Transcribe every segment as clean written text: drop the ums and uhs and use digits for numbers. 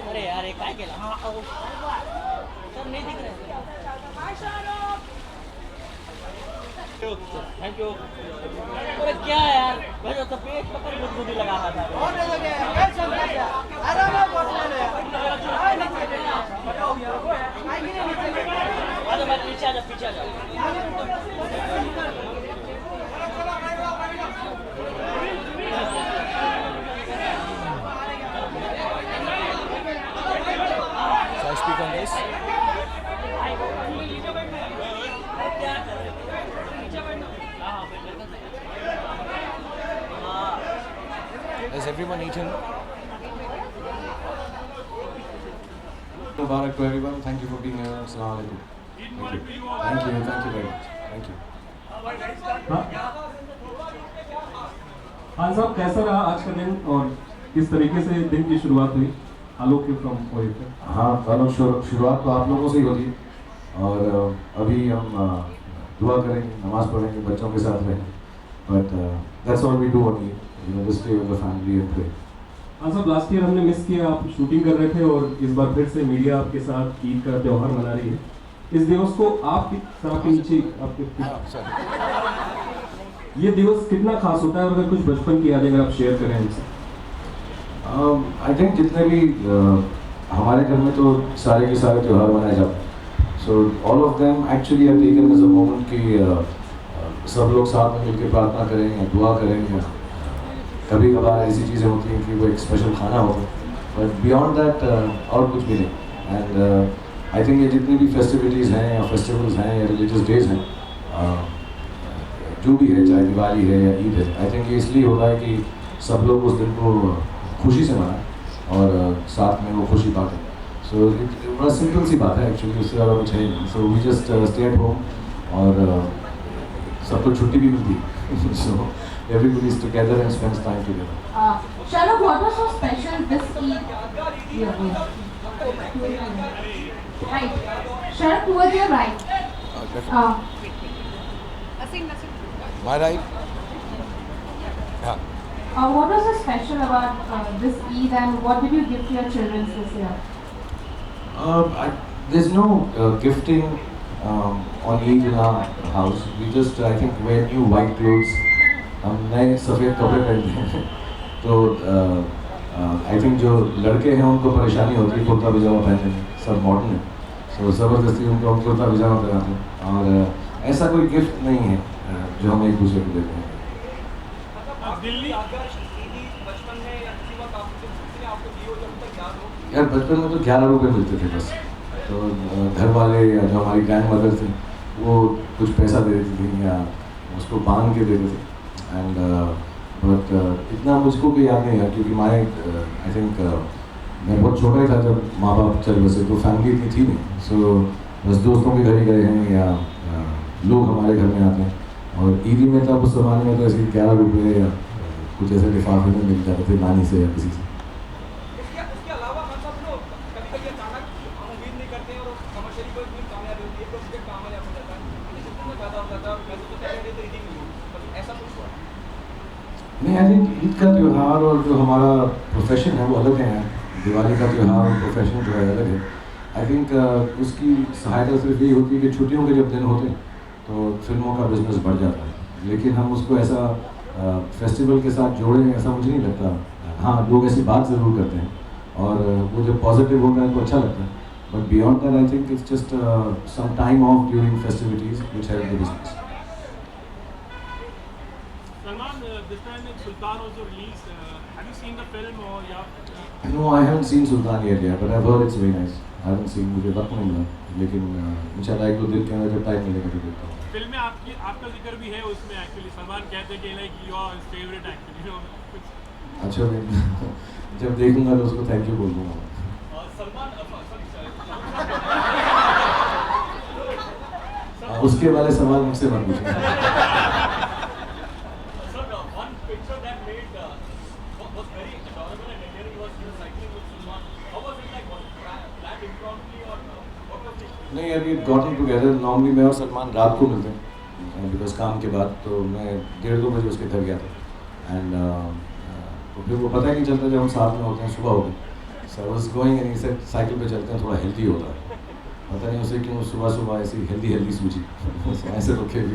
अरे यार ये काय केलं सर नहीं दिख रहे थैंक यू अरे क्या यार भाई तो पेट पकड़ गुदगुदी लगा रहा था पीछे आ जा Shall I speak on this? Has everyone eaten? Mubarak to everyone. Thank you for being here. Assalamu alaikum. Thank you very much. Thank you. Khan साहब कैसा रहा आज का दिन और किस तरीके से दिन की शुरुआत हुई? आलोक फ्रॉम ओएफ। हाँ, आलोक शुरुआत तो आप लोगों से ही होती है और अभी हम दुआ करेंगे, नमाज पढ़ेंगे, बच्चों के साथ रहेंगे, but that's all we do only, you know, just stay with the family and pray. हाँ साहब, लास्ट ईयर हमने मिस किया, आप शूटिंग कर रहे थे और इस बार फिर से मीडिया आपके साथ ईद का त्यौहार मना रही है। इस दिवस को आपकी तरफ के नीचे आपके ये दिवस कितना खास होता है और अगर कुछ बचपन की यादें अगर आप शेयर करें हमसे। आई थिंक जितने भी हमारे घर में तो सारे के सारे त्यौहार मनाए जाते हैं, so all of them actually are taken as a moment कि सब लोग साथ में मिलकर प्रार्थना करें या दुआ करें, या कभी कभार ऐसी चीज़ें होती हैं कि वो एक स्पेशल खाना होता है, बट बियॉन्ड दैट और कुछ भी नहीं। एंड आई थिंक ये जितनी भी फेस्टिविटीज़ हैं या फेस्टिवल्स हैं या रिलीजियस डेज हैं, जो भी है, चाहे दिवाली है या ईद है, आई थिंक ये इसलिए होता है कि सब लोग उस दिन को खुशी से मनाएं और साथ में वो खुशी बांटें। सो बड़ा सिंपल सी बात है एक्चुअली, उससे ज़्यादा कुछ है नहीं। So we just stay at home और सबको छुट्टी भी मिलती है, सो everybody is together and spends time together. Sharuk, what was so special this Eid? Right. Sharuk, towards your right. My right? Yeah. What was so special about this Eid and what did you give to your children this year? There's no gifting on Eid in our house. We just, I think, wear new white clothes. हम नए सफ़ेद कपड़े पहनते हैं, तो I think जो लड़के हैं उनको परेशानी होती है कुर्ता पजामा पहनने में, सब मॉडर्न है, सो ज़बरदस्ती उनको हम कुर्ता पजामा पहनाते हैं, और ऐसा कोई गिफ्ट नहीं है जो हम एक दूसरे को देते हैं। यार बचपन में तो 11 रुपये मिलते थे बस, तो घर वाले या जो हमारी ग्रैंड मदर थी वो कुछ पैसा दे देती थी या उसको बांध के देते थे, एंड बट इतना मुझको भी याद नहीं है क्योंकि आई थिंक मैं बहुत छोटा ही था जब माँ बाप चल बसे, तो फैमिली इतनी थी नहीं। सो बस दोस्तों के घर ही गए हैं या लोग हमारे घर में आते हैं। और ईदी में तब उस ज़माने में तो ऐसे 11 रुपये या कुछ ऐसे लिफाफे में मिल जाते थे नानी से या किसी से। इसके अलावा मतलब लोग कभी-कभी अचानक हम उम्मीद नहीं करते हैं और कमर्शियली कोई फिल्म कामयाब होती है, तो उसके कामयाब हो जाता है, इसमें पैदा हो जाता है। मैं तो पहले नहीं तो ईदी में कभी ऐसा कुछ हुआ? नहीं, आई थिंक ईद का त्यौहार और जो हमारा प्रोफेशन है वो अलग है। दिवाली का त्यौहार और प्रोफेशन जो है अलग है। आई थिंक उसकी सहायता सिर्फ यही होती है कि छुट्टियों के जब दिन होते हैं तो फिल्मों का बिजनेस बढ़ जाता है, लेकिन हम उसको ऐसा फेस्टिवल के साथ जोड़ें ऐसा मुझे नहीं लगता। हाँ, लोग ऐसी बात ज़रूर करते हैं और वो जब पॉजिटिव होता है तो अच्छा लगता है, but beyond that I think it's just some time off during festivities which help the business. Salman, this time Sultan also released. Have you seen the film or yeah? No, I haven't seen Sultan yet, but I've heard it's very nice. I haven't seen, मुझे वक्त नहीं मिला, लेकिन इंशाल्लाह 1-2 दिन के अंदर जब टाइम मिलेगा तो देखता हूँ। फिल्म में आपका जिक्र भी है उसमें एक्चुअली। सलमान कहते हैं कि like your favourite actually, you know. अच्छा, मैं जब देखूंगा तो उसको थैंक यू बोल दूंगा। सलमान उसके वाले सवाल मुझसे मत पूछना। one picture that made was very adorable and endearing was you cycling with Salman. How was it like? Was it planned impromptu or what was it? नहीं, अभी गॉटन टुगेदर नॉर्मली मैं और सलमान रात को मिलते हैं बिकॉज काम के बाद। तो मैं 1:30-2 बजे उसके घर गया था एंड तो फिर वो पता ही नहीं चलता जब हम साथ में होते हैं, सुबह हो गई। So I was going and he said cycle पे चलते हैं, थोड़ा हेल्दी होता है। पता नहीं उसे क्यों सुबह सुबह ऐसी हेल्दी सूझी। ऐसे तो खेल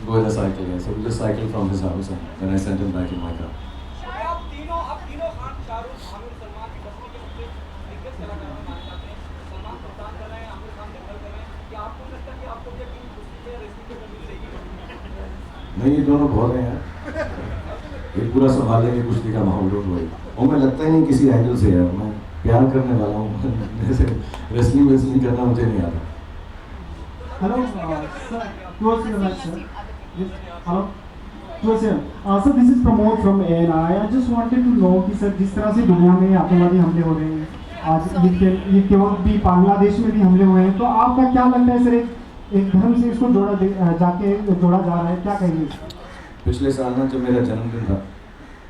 गो इन अ साइकिल है। So we just cycle from his house and then I sent him back in my car. आप तीनों खान, शाहरुख, आमिर, सलमान की बस्ती के सबसे दिग्गज कलाकारों में माने जाते हैं। सलमान सुल्तान कर रहे हैं, आमिर खान जंगल कर रहे हैं। क्या आपको लगता है कि आपको ये टीम कुश्ती पे रेसलिंग पे करनी चाहिए? नहीं, ये दोनों बहुत हैं यार, ये पूरा संभाल लेंगे कुश्ती का माहौल। Don't worry. और मैं लगता ही नहीं किसी एंगल से यार, मैं प्यार करने वाला हूँ। जैसे रेसलिंग करना मुझे नहीं आता। Hello, sir. Towards your right, sir. Yes. Hello. Towards your. Sir, this is Pramod from ANI. I just wanted to know कि सर जिस तरह से दुनिया में आतंकवादी हमले हो रहे हैं, आज ये केवल भी बांग्लादेश में भी हमले हुए हैं, तो आपका क्या लगता है सर, एक धर्म से इसको जोड़ा जा रहा है, क्या कहेंगे? पिछले साल ना जब मेरा जन्मदिन था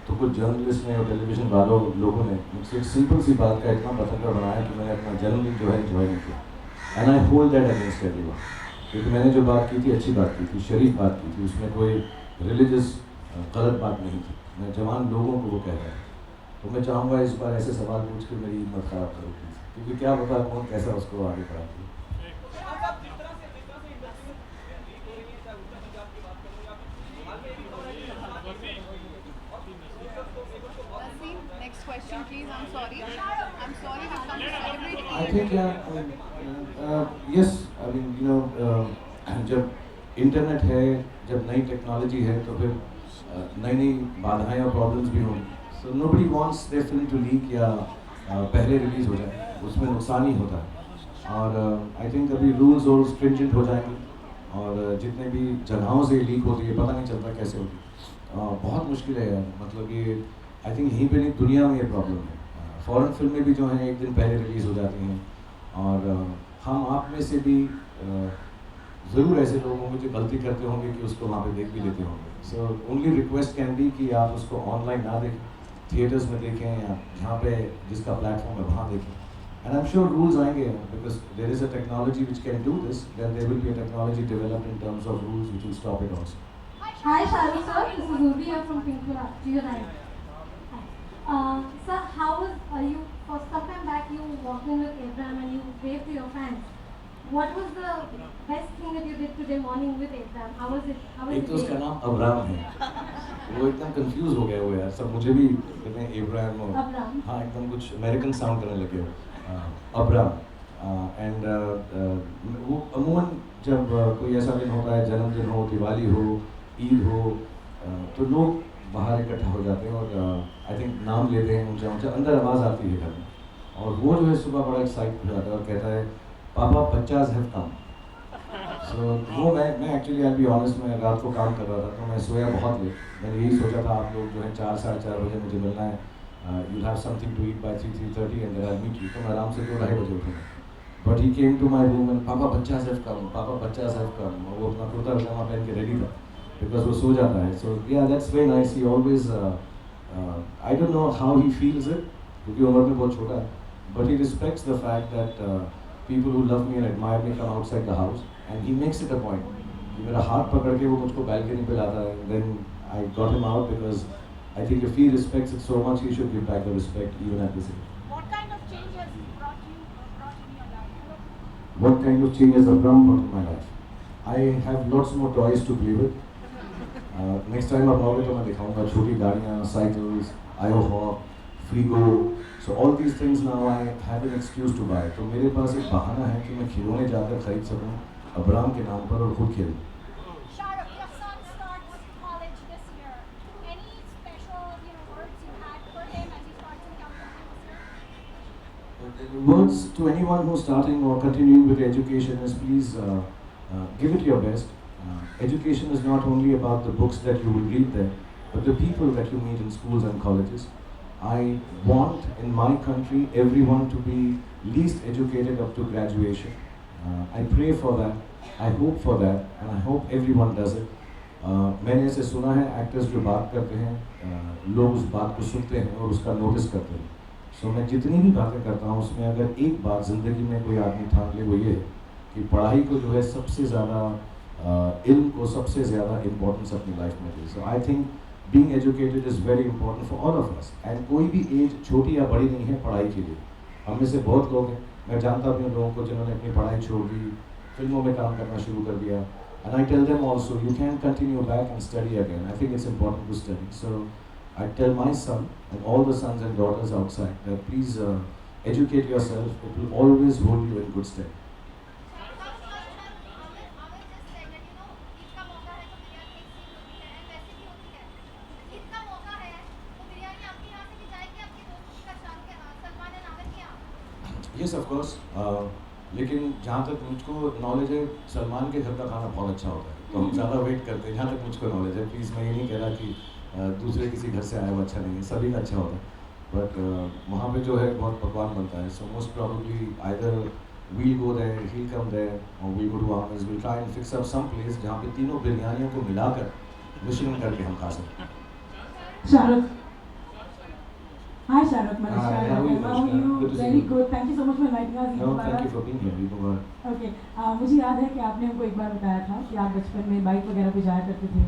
तो कुछ जर्नलिस्ट ने और टेलीविजन वालों लोगों ने मुझसे एक सिंपल सी बात का इतना पतंगा बनाया कि मैंने अपना जन्मदिन जो है एंजॉय नहीं किया। And I hold that against everyone, क्योंकि मैंने जो बात की थी अच्छी बात की थी, शरीफ बात की थी, उसमें कोई रिलीजियस गलत बात नहीं थी। मैं जवान लोगों को वो कह रहा है। तो मैं चाहूँगा इस बार ऐसे सवाल पूछ के मेरी हिम्मत ख़राब करो प्लीज़, क्योंकि क्या पता कौन कैसा उसको आगे बढ़ाती है। Next question, please. I'm sorry. I'm sorry. We've come to celebrate. I think yes. I mean, you know, जब इंटरनेट है, जब नई टेक्नोलॉजी है, तो फिर नई बाधाएं और प्रॉब्लम्स भी होंगी। So nobody wants their film to leak या पहले रिलीज हो जाए, उसमें नुकसान ही होता है। और आई थिंक अभी रूल्स और स्ट्रिंजेंट हो जाएंगे और जितने भी जगहों से लीक होती है पता नहीं चलता कैसे होती। बहुत मुश्किल है यार, मतलब ये आई थिंक यहीं पे नहीं दुनिया में ये प्रॉब्लम है। फॉरेन फिल्में भी जो हैं एक दिन पहले रिलीज़ हो जाती हैं और हम आप में से भी ज़रूर ऐसे लोग होंगे जो गलती करते होंगे कि उसको वहाँ पे देख भी लेते होंगे। So only request can be कि आप उसको ऑनलाइन ना देखें, थिएटर्स में देखें या जहाँ पे जिसका प्लेटफॉर्म है वहाँ देखें। And I am sure rules आएंगे because there is a technology which can do this, then there will be a technology developed in terms of rules which will stop it also. Hi Shahrukh sir, this is Urvi here from Pinkura. Sir, how was you? For some time back, you walked in with Abraham and you waved to your fans. What was the best thing that you did today morning with Abraham? How was it? How was एक it? तो उसका नाम Abram है, वो एकदम confuse हो गए वो यार, सब मुझे भी कहते हैं इब्राहिम और Abraham. हाँ एकदम कुछ अमेरिकन साउंड करने लगे वो अब्राम। एंड वो अमूमन जब कोई ऐसा दिन होता है, जन्मदिन हो, दिवाली हो, ईद हो, तो लोग बाहर इकट्ठा हो जाते हैं और आई थिंक नाम लेते हैं ऊंचा ऊंचा, अंदर आवाज़ आती है घर में, और वो जो है सुबह बड़ा एक्साइट हो जाता है और कहता है पापा 50 हैव कम। So वो मैं एक्चुअली आई बी ऑनेस्ट मैं रात को काम कर रहा था तो मैं सोया बहुत लेट. मैंने यही सोचा था आप लोग जो है 4 साढ़े 4 बजे मुझे मिलना है. You'll have something to eat by 3:30 and then I'll meet you. तो मैं आराम से 2-2:30 बजे उठूँगा. But he came to my room and पापा बच्चा सेफ कम, पापा बच्चा सेफ कम. और वो अपना कुर्ता पजामा पहन के रेडी था because वो सो जाता है. So yeah, that's very nice. He always I don't know how he feels it क्योंकि उम्र में बहुत छोटा है. But he respects the fact that people who love me and admire me come outside the house and he makes it a point कि मेरा हाथ पकड़ के वो मुझको balcony पे लाता है. Then I got him out because I think if he respects it so much, he should give back the respect even at this age. What kind of change has he brought in your life? What kind of change has Abram brought in my life? I have lots more toys to play with. Next time आप आओगे तो मैं दिखाऊंगा छोटी गाड़ियाँ, cycles, IOHawk, Frigo. So all these things now I have an excuse to buy. तो मेरे पास एक बहाना है कि मैं खिलौने जाकर खरीद सकूँ अब्राम के नाम पर और खुद खेलूँ. Shahrukh, your son starts college this year. Any special, words you had for him as he starts in California this year? Words to anyone who's starting or continuing with education is please give it your best. Education is not only about the books that you will read there, but the people that you meet in schools and colleges. I want in my country everyone to be least educated up to graduation. I pray for that, I hope for that, and I hope everyone does it. मैंने ऐसे सुना है actors जो बात करते हैं लोग उस बात को सुनते हैं और उसका नोटिस करते हैं. सो मैं जितनी भी बातें करता हूँ उसमें अगर एक बात ज़िंदगी में कोई आदमी ठान ले वो ये है कि पढ़ाई को जो है सबसे ज़्यादा इल्म को सबसे ज़्यादा इम्पोर्टेंस अपनी लाइफ में दे. So I think being educated is very important for all of us and कोई भी एज छोटी या बड़ी नहीं है पढ़ाई के लिए. हम में से बहुत लोग हैं, मैं जानता भी हूँ लोगों को जिन्होंने अपनी पढ़ाई छोड़ दी, फिल्मों में काम करना शुरू कर दिया. And I tell them also, you can continue back and study again. I think it's important to study. So I tell my son and all the sons and daughters outside that please educate yourself. It will always hold you in good stead. Yes, of course. लेकिन जहाँ तक मुझको knowledge है सलमान के घर का खाना बहुत अच्छा होता है तो हम ज़्यादा वेट करते हैं. जहाँ तक मुझको नॉलेज है, प्लीज़ मैं ये नहीं कह रहा कि दूसरे किसी घर से आया हुआ अच्छा नहीं है, सभी का अच्छा होता है. बट वहाँ पे जो है बहुत पकवान बनता है. So most probably either we'll go there, he come there और we'll go to ours, will try and fix up some place जहाँ पे तीनों बिरयानियों को मिलाकर मिश्रण करके हम खा सकते हैं. Shahrukh. Hi Shahrukh, Hi, how are you? How are you? Good to see Very you. good. Thank you so much for inviting us. No, thank you for being here. Okay. मुझे याद है कि आपने हमको एक बार बताया था कि आप बचपन में बाइक वगैरह पे जाया करते थे.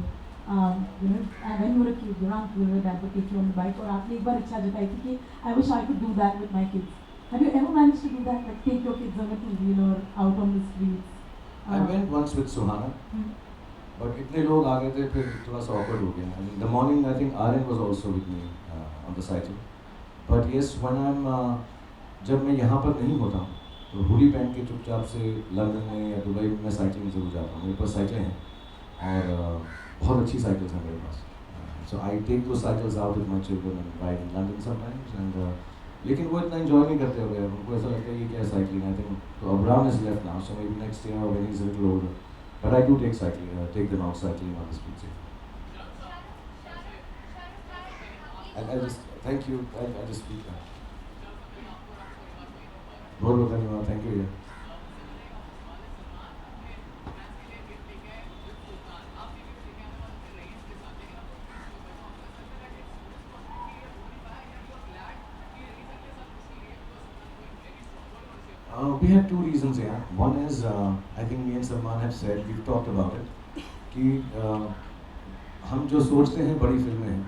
When you were a kid, your dad would take you on the bike. और आपने एक बार इच्छा जताई थी कि I wish I could do that with my kids. Have you ever managed to do that? Like take your kids on a two-wheeler or out on the streets? I went once with Suhana. But इतने लोग आ गए थे फिर थोड़ा सा awkward हो गया. In the morning I think Aryan was also with me on the cycle. But yes, when I'm जब मैं यहाँ पर नहीं होता हूँ तो हुडी पहन के चुपचाप से लंदन में या दुबई में मैं साइकिलिंग जरूर जाता हूँ. मेरे पास साइकिलें हैं और बहुत अच्छी साइकिल्स हैं मेरे पास. सो आई टेक दो cycles out with my children and ride in London sometimes and लेकिन वो इतना एंजॉय नहीं करते हो गए. उनको ऐसा लगता है ये क्या साइकिलिंग. आई थिंक तो Abram is left now so maybe next year when he is a little older. But I do take cycling, take them out cycling on the streets. I just thank you. I just speak now. बहुत बहुत धन्यवाद. Thank you. We have two reasons here. One is I think me and Salman have said, we've talked about it कि हम जो सोचते हैं बड़ी फिल्में हैं,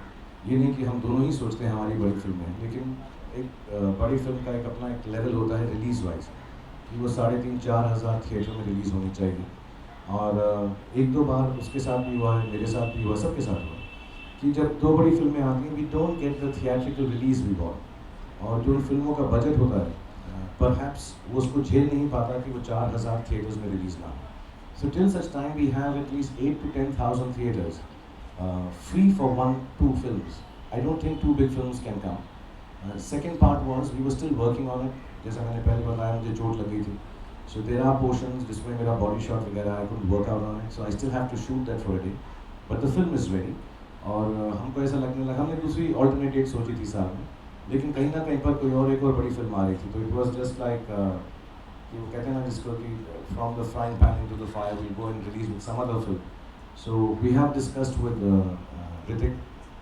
ये नहीं कि हम दोनों ही सोचते हैं हमारी बड़ी फिल्में हैं, लेकिन एक बड़ी फिल्म का एक अपना एक लेवल होता है रिलीज़ वाइज कि वो 3,500-4 हज़ार थिएटर में रिलीज़ होनी चाहिए. और एक दो बार उसके साथ भी हुआ है, मेरे साथ भी हुआ, सबके साथ हुआ कि जब दो बड़ी फिल्में आती हैं we don't get the theatrical release we want. और जो फिल्मों का बजट होता है परहैप्स वो उसको झेल नहीं पाता कि वो 4,000 थिएटर्स में रिलीज़ ना हो. So till such time we have at least 8,000 to 10,000 theatres free for 1-2 films. I don't think 2 big films can come. Second part was we were still working on it. जैसा मैंने पहले बताया मुझे चोट लगी थी So there are portions जिसमें मेरा body shot वगैरह I couldn't work out on it, so I still have to shoot that for a day. But the film is ready. और हमको ऐसा लगने लगा, हमने दूसरी alternate date सोची थी साल में, लेकिन कहीं ना कहीं पर कोई और एक और बड़ी फिल्म आ रही थी, तो it was just like कि वो कहते हैं ना जिसको कि from the frying pan into the fire, we'll go and release with some other film. So we have discussed with Hrithik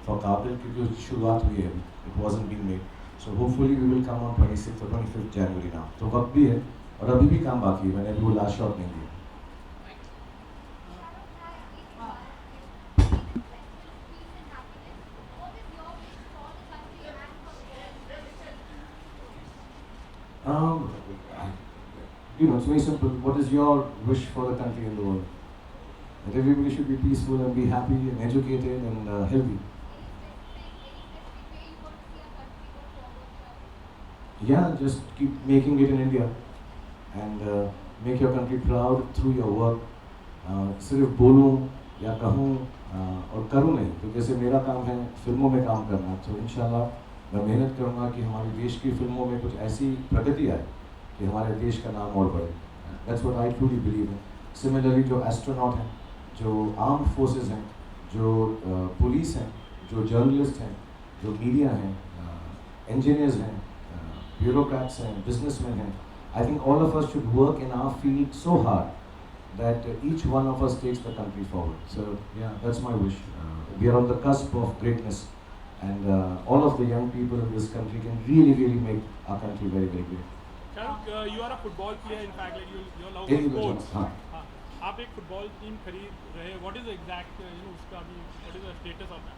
for Kabil क्योंकि उसकी शुरुआत हुई है, it wasn't being made. So hopefully we will come on 26th or 25th January now. तो वक्त भी है और अभी भी काम बाकी है, मैंने अभी वो लास्ट शॉट नहीं दिया. You know, it's very simple. What is your wish for the country and the world? That everybody should be peaceful and be happy and educated and healthy. Yeah, just keep making it in India and make your country proud through your work. सिर्फ बोलूं या कहूं और करूं नहीं, तो जैसे मेरा काम है फिल्मों में काम करना, तो इंशाल्लाह मैं मेहनत करूंगा कि हमारे देश की फिल्मों में कुछ ऐसी प्रगति आए कि हमारे देश का नाम और बढ़े. That's what I truly believe in. Similarly, जो एस्ट्रोनॉट हैं, जो आर्म्ड फोर्सेस हैं, जो पुलिस हैं, जो जर्नलिस्ट हैं, जो मीडिया हैं, इंजीनियर्स हैं, bureaucrats हैं, businessmen हैं, I think all of us should work in our field so hard that each one of us takes the country forward. So yeah, that's my wish. We are on the cusp of greatness, and all of the young people in this country can really, really make our country very, very great. Shahrukh, you are a football player. In fact, like you love sports. हाँ. आप एक football team खरीद रहे. What is the exact उसका भी what is the status of that?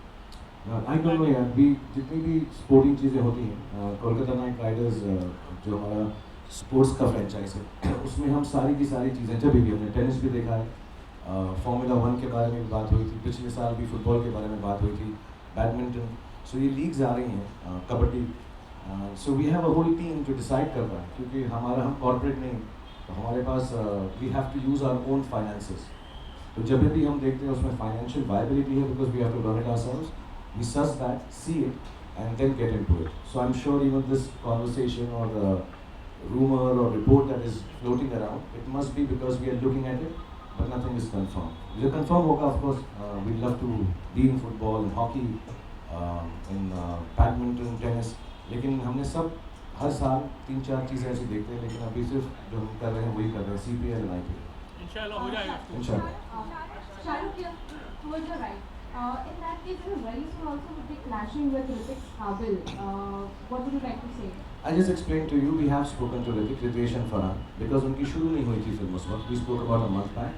I don't know यार. भी जितनी भी स्पोर्टिंग चीज़ें होती हैं, कोलकाता नाइट राइडर्स जो हमारा स्पोर्ट्स का फ्रेंचाइज है, उसमें हम सारी की सारी चीज़ें, जब भी हमने टेनिस भी देखा है, फार्मूला 1 के बारे में भी बात हुई थी, पिछले साल भी फुटबॉल के बारे में बात हुई थी, बैडमिंटन. सो ये लीग्स आ रही हैं, kabaddi. So we have a whole team जो डिसाइड कर रहा है, क्योंकि हम कॉर्पोरेट नहीं, तो हमारे पास we have to use our own finances. तो जब भी हम देखते हैं उसमें फाइनेंशियल वायबिलिटी है, because we have to run it ourselves, we search that, see it and then get into it. So I am sure even this conversation और rumor or report that is floating around, it must be because we are looking at it, but nothing is confirmed. जो confirm होगा, of course, we'd love to be in football, in hockey, in badminton, tennis. लेकिन हमने सब हर साल 3-4 चीज़ें ऐसी देखते हैं, लेकिन अभी सिर्फ जो हम कर रहे हैं वही कर रहे हैं, CPL and IPL. इंशाल्लाह हो जाएगा. इंशाल्लाह. Shahrukh, towards the right. In that case, very soon also would be clashing with Hrithik Kabil. What would you like to say? I just explained to you, we have spoken to Hrithik, Ritesh and Farhan, because उनकी शुरू नहीं हुई थी film उस वक्त. We spoke about a month back.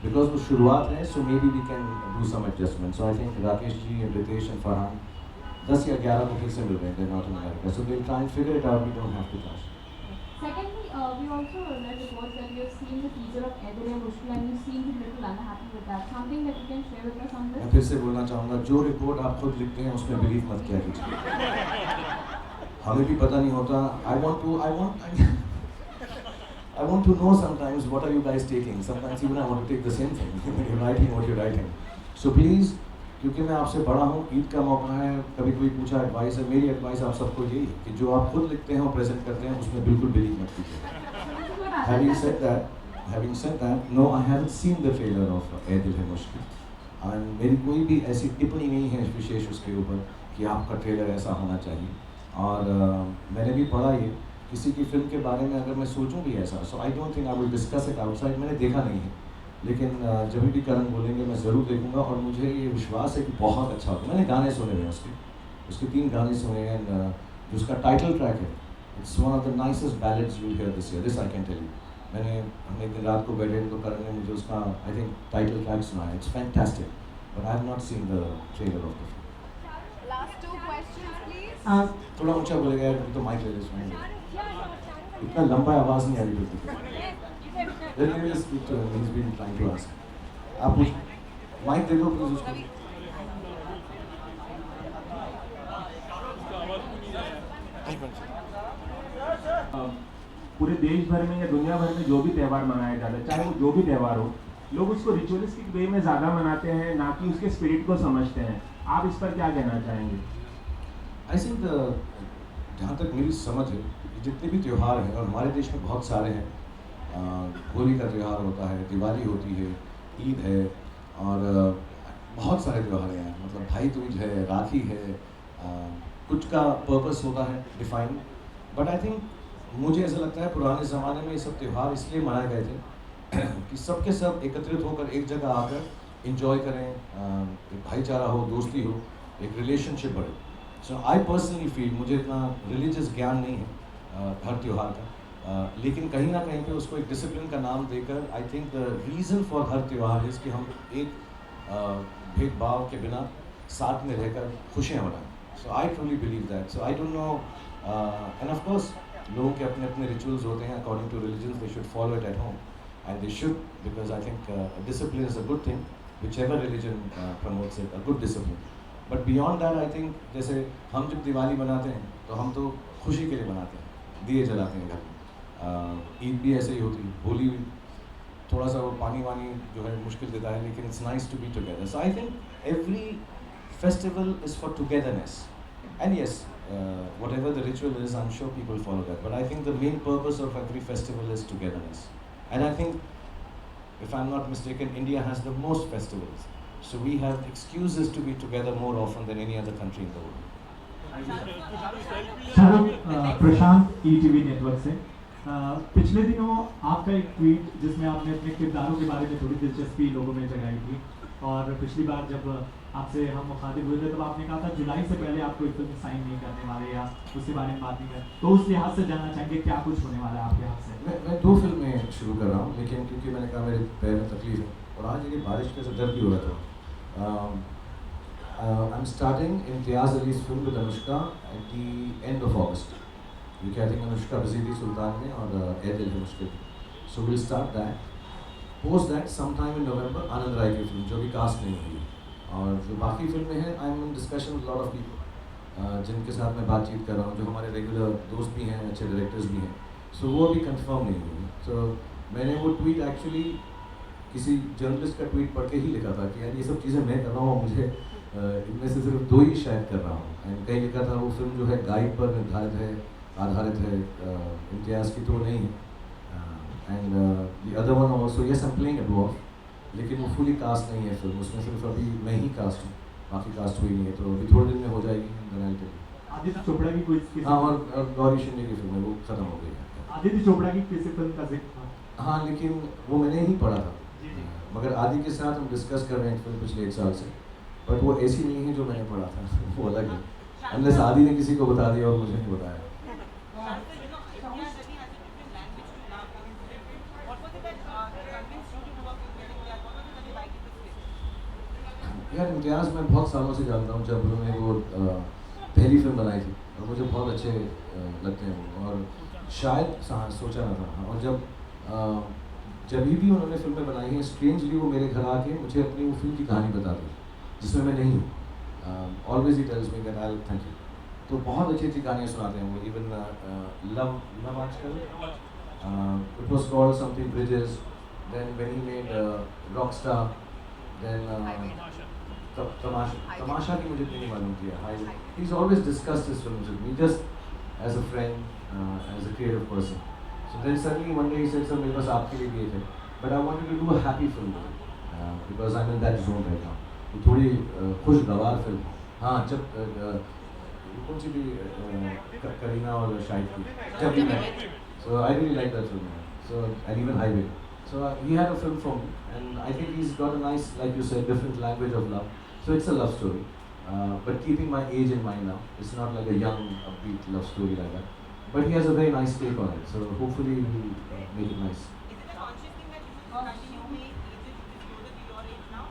Because वो शुरुआत है, so maybe we can do some adjustments. So I think Rakesh ji and Ritesh and Farhan 10 या 11 को फिर से मिल रहे हैं. They're not in America, so we'll try and figure it out. We don't have to clash. Secondly, we also read reports that you have seen the teaser of Ae Dil Hai Mushkil and you seem a little unhappy with that. Something that you can share with us on this? मैं फिर से बोलना चाहूँगा, जो report आप खुद लिखते हैं उसमें बिलीव मत किया कीजिए. हमें भी पता नहीं होता. I want to know sometimes what are you guys taking. Sometimes even I want to take the same thing when you're writing what you're writing. So please, क्योंकि मैं आपसे बड़ा हूँ, ईद का मौका है, कभी कोई पूछा एडवाइस है, मेरी एडवाइस आप सबको यही है कि जो आप खुद लिखते हैं और प्रेजेंट करते हैं उसमें बिल्कुल बिलीव मत कीजिए. Having said that, no, I haven't seen the trailer of Ae Dil Hai Mushkil. And मेरी कोई भी ऐसी टिप्पणी नहीं है विशेष उसके ऊपर कि आपका ट्रेलर ऐसा होना चाहिए. और मैंने भी पढ़ा ये, किसी की फिल्म के बारे में अगर मैं सोचूं भी ऐसा, so I don't think I will discuss it outside. मैंने देखा नहीं है, लेकिन जब भी करण बोलेंगे मैं ज़रूर देखूंगा और मुझे ये विश्वास है कि बहुत अच्छा होगा. मैंने गाने सुने हुए हैं उसके 3 गाने सुने हैं. जो उसका टाइटल ट्रैक है, it's one of the nicest ballads you hear this year, this I can tell you. हम एक दिन रात को बैठे तो करण ने मुझे उसका आई थिंक टाइटल ट्रैक सुनाया. It's fantastic, but I have not seen the trailer of the film. Last 2 questions, please. थोड़ा ऊंचा बोलेगा यार, तो माइक ले ले सुनेंगे. इतना लंबा आवाज़ नहीं आ रही बिल्कुल. Then let me just speak to him. He's been trying to ask. आप माइक दे दो प्लीज उसको. पूरे देश भर में या दुनिया भर में जो भी त्यौहार मनाया जाता है, चाहे वो जो भी त्यौहार हो, लोग उसको रिचुअलिस्टिक वे में ज़्यादा मनाते हैं, ना कि उसके स्पिरिट को समझते हैं. आप इस पर क्या कहना चाहेंगे? आई थिंक जहाँ तक मेरी समझ है, जितने भी त्यौहार हैं और हमारे देश में बहुत सारे हैं, होली का त्यौहार होता है, दिवाली होती है, ईद है और बहुत सारे त्यौहार हैं, मतलब भाई दूज है, राखी है, कुछ का पर्पस होता है डिफाइन। बट आई थिंक मुझे ऐसा लगता है पुराने ज़माने में ये सब त्यौहार इसलिए मनाए गए थे कि सबके सब एकत्रित होकर एक जगह आकर इंजॉय करें, एक भाईचारा हो, दोस्ती हो, एक रिलेशनशिप बढ़े। सो आई पर्सनली फील, मुझे इतना रिलीजियस ज्ञान नहीं है हर त्यौहार का, लेकिन कहीं ना कहीं पे उसको एक डिसिप्लिन का नाम देकर I think the reason for her त्यौहार इज़ कि हम एक भेदभाव के बिना साथ में रहकर खुशियाँ मनाएं। So I truly believe that. So I don't know, and of course लोगों के अपने अपने रिचुअल्स होते हैं according to religion, they should follow it at home and they should, because I think discipline is a good thing, whichever religion promotes it, a good discipline. But beyond that, I think जैसे हम जब दिवाली मनाते हैं तो हम तो खुशी के लिए मनाते हैं, दिए जलाते हैं घर में। ईद भी ऐसे ही होती है, होली भी थोड़ा सा वो पानी वानी जो है मुश्किल देता है, लेकिन it's nice to be together. So I think every festival is for togetherness. And yes, whatever the ritual is, I'm sure people follow that. But I think the main purpose of every festival is togetherness. And I think, if I'm not mistaken, India has the most festivals. So we have excuses to be together more often than any other country in the world. Shahrukh, Prashant ETV network से, पिछले दिनों आपका एक tweet जिसमें आपने अपने किरदारों के बारे में थोड़ी दिलचस्पी लोगों में जगाई थी, और पिछली बार जब आपसे हम मुखातिब हुए थे तब आपने कहा था जुलाई से पहले आप कोई फिल्म साइन नहीं करने वाले या उसके बारे में बात नहीं कर, तो उस लिहाज से जानना चाहेंगे क्या कुछ होने वाला है आपके हाथ से? मैं 2 फिल्में शुरू कर रहा हूँ, लेकिन क्योंकि मैंने कहा मेरे पैर में तकलीफ है और आज ये बारिश के से दर्द भी हो रहा था, I am starting Imtiaz Ali's film with Anushka at the end of अगस्त, क्योंकि आई थिंक अनुष्का बिजी थी सुल्तान में और ए Dil Hai Mushkil, so will start that. Post that some time in November Anand Rai की फिल्म जो भी कास्ट नहीं हुई, और जो बाकी फिल्में हैं आई am in discussion with lot of people जिनके साथ मैं बातचीत कर रहा हूँ, जो हमारे रेगुलर दोस्त भी हैं, अच्छे डायरेक्टर्स भी हैं, सो वो अभी कंफर्म नहीं हुई। सो मैंने वो ट्वीट एक्चुअली किसी जर्नलिस्ट का ट्वीट पढ़ के ही लिखा था कि यार ये सब चीज़ें मैं कर रहा हूँ, मुझे इनमें से सिर्फ 2 ही शायद कर रहा हूँ। एंड कहीं लिखा था वो फिल्म जो है गाइड पर निर्धारित है, आधारित है, इम्तियाज़ की तो नहीं है। And the other one also, yes I am playing a dwarf, लेकिन वो फुली कास्ट नहीं है फिल्म, उसमें सिर्फ अभी मैं ही कास्ट हूँ, बाकी कास्ट हुई नहीं है, तो अभी थोड़े दिन में हो जाएगी। आदित्य चोपड़ा की कोई, हाँ, और गौरी शिंदे की फिल्म है वो ख़त्म हो गई है। आदित्य चोपड़ा की किसी फिल्म का जिक्र था? हाँ, लेकिन वो मैंने ही पढ़ा था, मगर आदि के साथ हम डिस्कस कर रहे हैं फिल्म पिछले 1 साल से, बट वो ऐसी नहीं है जो मैंने पढ़ा था, वो अलग है, अनलेस आदि ने किसी को बता दिया और मुझे नहीं बताया। यार इम्तियाज़ मैं बहुत सालों से जानता हूँ, जब उन्होंने वो पहली फिल्म बनाई थी और मुझे बहुत अच्छे लगते हैं वो, और शायद सोचा ना था, और जब भी उन्होंने फिल्में बनाई हैं स्ट्रेंजली वो मेरे घर आके मुझे अपनी वो फिल्म की कहानी बता दी जिसमें मैं नहीं हूँ। Always he tells me that I thank you, तो बहुत अच्छी अच्छी कहानियाँ सुनाते हैं वो। Even love Aajkal it was called something bridges, then when he made Rockstar, then Tamasha की मुझे नहीं मालूम किया। He is always discussed his films with me just as a friend, as a creative person. So then suddenly one day he said sir मेरे पास आपके लिए भी एक है, but I wanted to do a happy film because I am in that zone right now, तो थोड़ी खुशगवार film. हाँ, जब कौन सी भी करीना और शाहिद की जब भी मैं, so I really like that film, so and even Highway, so he had a film for me and I think he's got a nice, like you said, different language of love, so it's a love story, but keeping my age in mind now, it's not like a young upbeat love story like that, but he has a very nice take on it, so hopefully he'll make it nice. Is it a conscious thing that you will continue being aged closer to your age now?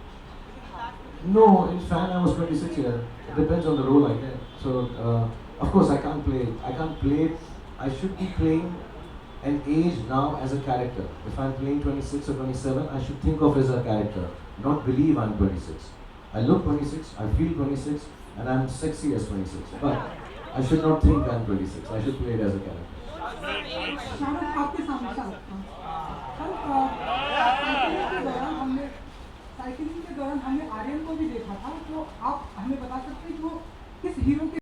No, in fact I was 26 years. It depends on the role I get. So of course I can't play. I should be playing an age now as a character. If I'm playing 26 or 27, I should think of as a character, not believe I'm 26. I look 26, I feel 26, and I'm sexy as 26. But I should not think I'm 26. I should play it as a character. Shahrukh आपके सामने cycling के दौरान हमने आर्यन को भी देखा था, तो आप हमें बता सकते हैं कि वो किस हीरो के